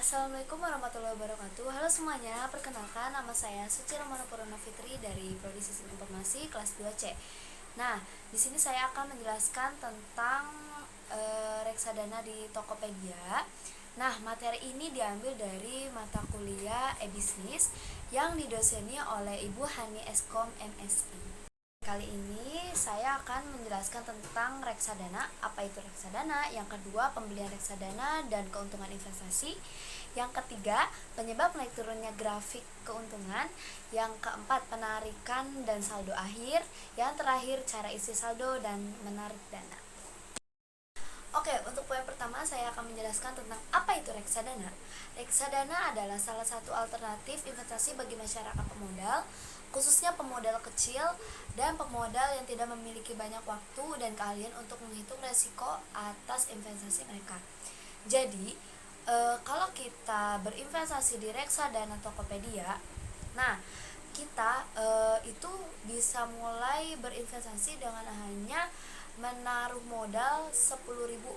Assalamualaikum warahmatullahi wabarakatuh. Halo semuanya, perkenalkan nama saya Suci Ramana Purana Fitri dari Prodi Sistem Informasi kelas 2C. Nah, di sini saya akan menjelaskan tentang reksadana di Tokopedia. Nah, materi ini diambil dari mata kuliah e-bisnis yang didoseni oleh Ibu Hani Eskom MSI. Kali ini saya akan menjelaskan tentang reksadana, apa itu reksadana, yang kedua pembelian reksadana dan keuntungan investasi, yang ketiga penyebab naik turunnya grafik keuntungan, yang keempat penarikan dan saldo akhir, yang terakhir cara isi saldo dan menarik dana. Oke, untuk poin pertama saya akan menjelaskan tentang apa itu reksadana. Reksadana adalah salah satu alternatif investasi bagi masyarakat pemodal, khususnya pemodal kecil dan pemodal yang tidak memiliki banyak waktu dan keahlian untuk menghitung resiko atas investasi mereka. Jadi, kalau kita berinvestasi di reksadana Tokopedia, nah kita itu bisa mulai berinvestasi dengan hanya menaruh modal 10.000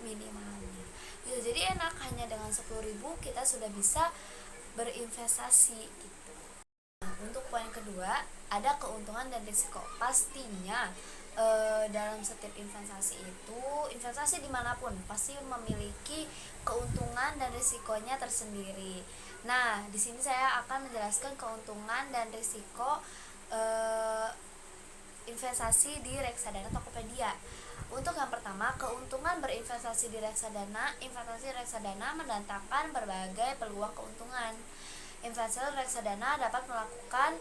minimalnya. Jadi enak, hanya dengan 10.000 kita sudah bisa berinvestasi gitu. Nah, untuk poin kedua, ada keuntungan dan risiko. Pastinya dalam setiap investasi itu, investasi dimanapun pasti memiliki keuntungan dan risikonya tersendiri. Nah, di sini saya akan menjelaskan keuntungan dan risiko investasi di reksadana Tokopedia. Untuk yang pertama, keuntungan berinvestasi di reksadana. Investasi reksadana mendatangkan berbagai peluang keuntungan. Investor reksadana dapat melakukan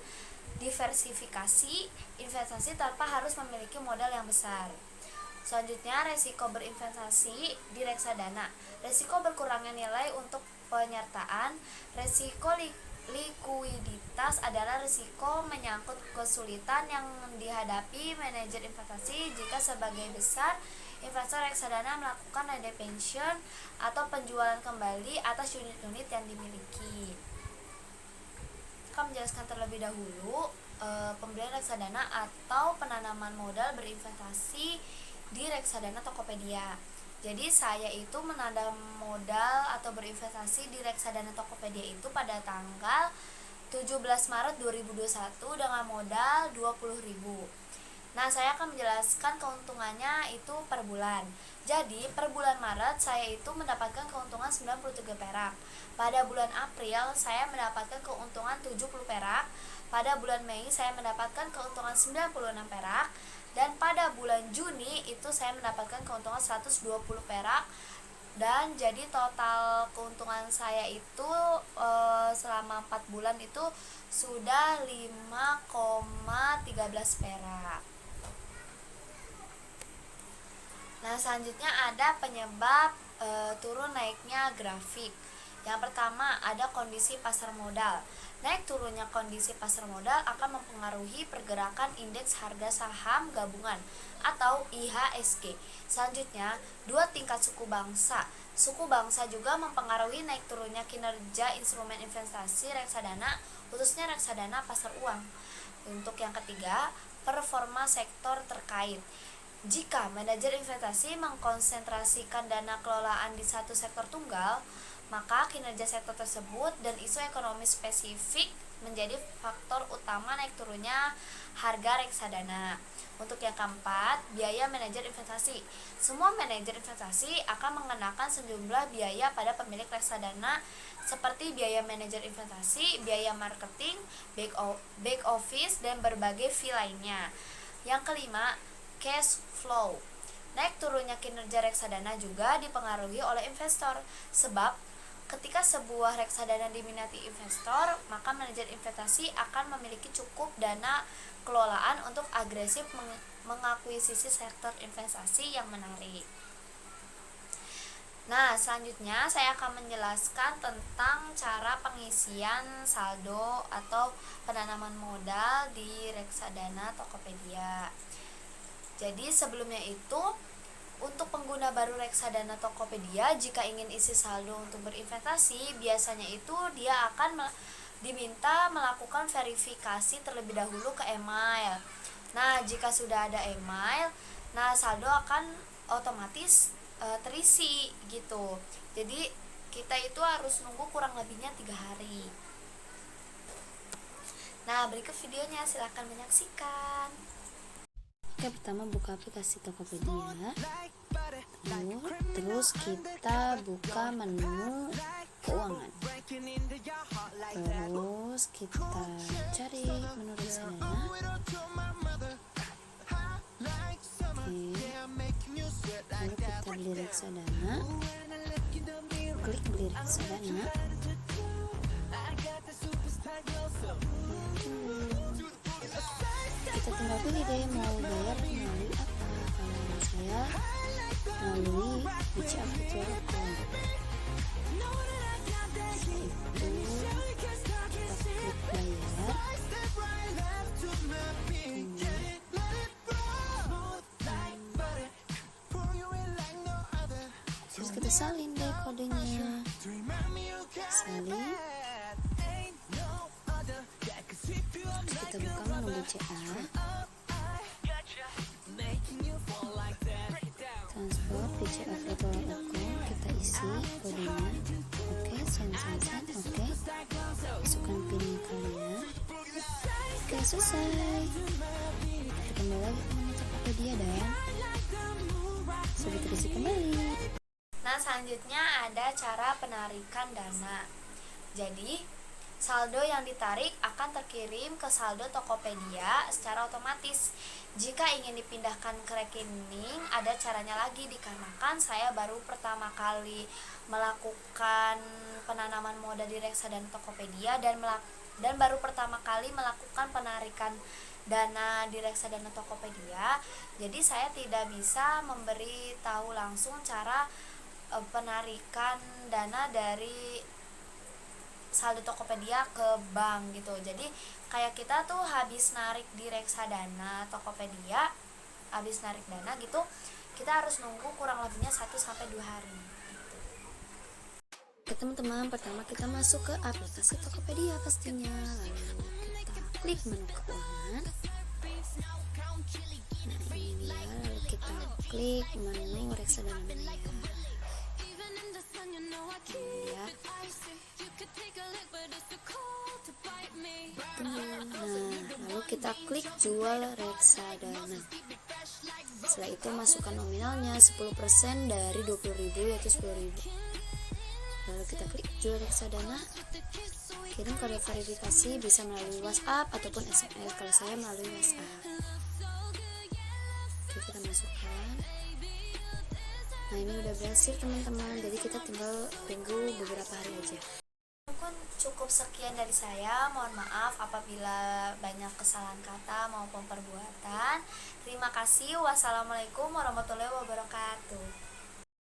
diversifikasi investasi tanpa harus memiliki modal yang besar. Selanjutnya, resiko berinvestasi di reksadana. Resiko berkurangnya nilai untuk penyertaan. Resiko likuiditas adalah risiko menyangkut kesulitan yang dihadapi manajer investasi jika sebagian besar investor reksadana melakukan redemption atau penjualan kembali atas unit-unit yang dimiliki. Akan menjelaskan terlebih dahulu pembelian reksadana atau penanaman modal berinvestasi di reksadana Tokopedia. Jadi saya itu menanam modal atau berinvestasi di reksadana Tokopedia itu pada tanggal 17 Maret 2021 dengan modal 20.000. Nah, saya akan menjelaskan keuntungannya itu per bulan. Jadi, per bulan Maret saya itu mendapatkan keuntungan 93 perak. Pada bulan April saya mendapatkan keuntungan 70 perak. Pada bulan Mei saya mendapatkan keuntungan 96 perak. Dan pada bulan Juni itu saya mendapatkan keuntungan 120 perak. Dan jadi total keuntungan saya itu selama 4 bulan itu sudah 5,13 perak. Nah, selanjutnya ada penyebab turun naiknya grafik. Yang pertama, ada kondisi pasar modal. Naik turunnya kondisi pasar modal akan mempengaruhi pergerakan indeks harga saham gabungan atau IHSG. Selanjutnya, dua tingkat suku bangsa. Suku bangsa juga mempengaruhi naik turunnya kinerja instrumen investasi reksadana, khususnya reksadana pasar uang. Untuk yang ketiga, performa sektor terkait. Jika manajer investasi mengkonsentrasikan dana kelolaan di satu sektor tunggal, maka kinerja sektor tersebut dan isu ekonomi spesifik menjadi faktor utama naik turunnya harga reksadana. Untuk yang keempat, biaya manajer investasi. Semua manajer investasi akan mengenakan sejumlah biaya pada pemilik reksadana seperti biaya manajer investasi, biaya marketing, back office, dan berbagai fee lainnya. Yang kelima, cash flow. Naik turunnya kinerja reksadana juga dipengaruhi oleh investor, sebab ketika sebuah reksadana diminati investor, maka manajer investasi akan memiliki cukup dana kelolaan untuk agresif mengakuisisi sektor investasi yang menarik. Nah, selanjutnya saya akan menjelaskan tentang cara pengisian saldo atau penanaman modal di reksadana Tokopedia. Jadi sebelumnya itu, untuk pengguna baru reksadana Tokopedia, jika ingin isi saldo untuk berinvestasi, biasanya itu dia akan diminta melakukan verifikasi terlebih dahulu ke email. Nah, jika sudah ada email, nah saldo akan otomatis terisi gitu. Jadi kita itu harus nunggu kurang lebihnya 3 hari. Nah, berikut videonya, silahkan menyaksikan. Oke, pertama buka aplikasi Tokopedia. Terus kita buka menu keuangan. Terus kita cari menu reksadana. Lalu kita beli reksadana. Klik beli reksadana. Kita tinggal pilih deh mau bayar melalui apa. Kalau saya melalui BCA Virtual Account. Itu kita klik bayar. Terus kita salin deh kodenya. Salin. Kita buka menu BCA, transport BCA virtual account, kita isi kodenya. Oke, send. Oke, masukkan pin kalian. Oke, selesai. Kita kembali lagi ke menu Tokopedia dan sudah terisi kembali. Nah, selanjutnya ada cara penarikan dana. Jadi saldo yang ditarik akan terkirim ke saldo Tokopedia secara otomatis. Jika ingin dipindahkan ke rekening, ada caranya lagi dikarenakan saya baru pertama kali melakukan penanaman modal di reksadana Tokopedia dan baru pertama kali melakukan penarikan dana di reksadana Tokopedia. Jadi saya tidak bisa memberi tahu langsung cara penarikan dana dari saldo Tokopedia ke bank gitu. Jadi kayak kita tuh habis narik di reksadana Tokopedia, habis narik dana gitu, kita harus nunggu kurang lebihnya 1-2 hari gitu. Oke teman-teman, pertama kita masuk ke aplikasi Tokopedia pastinya. Lalu kita klik menu keuangan. Nah ini dia, lalu kita klik menu reksadana miliar. Lalu kita klik jual reksadana. Setelah itu masukkan nominalnya 10% dari 20.000 yaitu 10.000. Lalu kita klik jual reksadana. Kirim kode verifikasi bisa melalui WhatsApp ataupun SMS. Kalau saya melalui WhatsApp. Oke, kita masukkan. Nah ini udah berhasil teman-teman. Jadi kita tinggal tunggu beberapa hari aja. Cukup sekian dari saya, mohon maaf apabila banyak kesalahan kata maupun perbuatan. Terima kasih. Wassalamualaikum warahmatullahi wabarakatuh.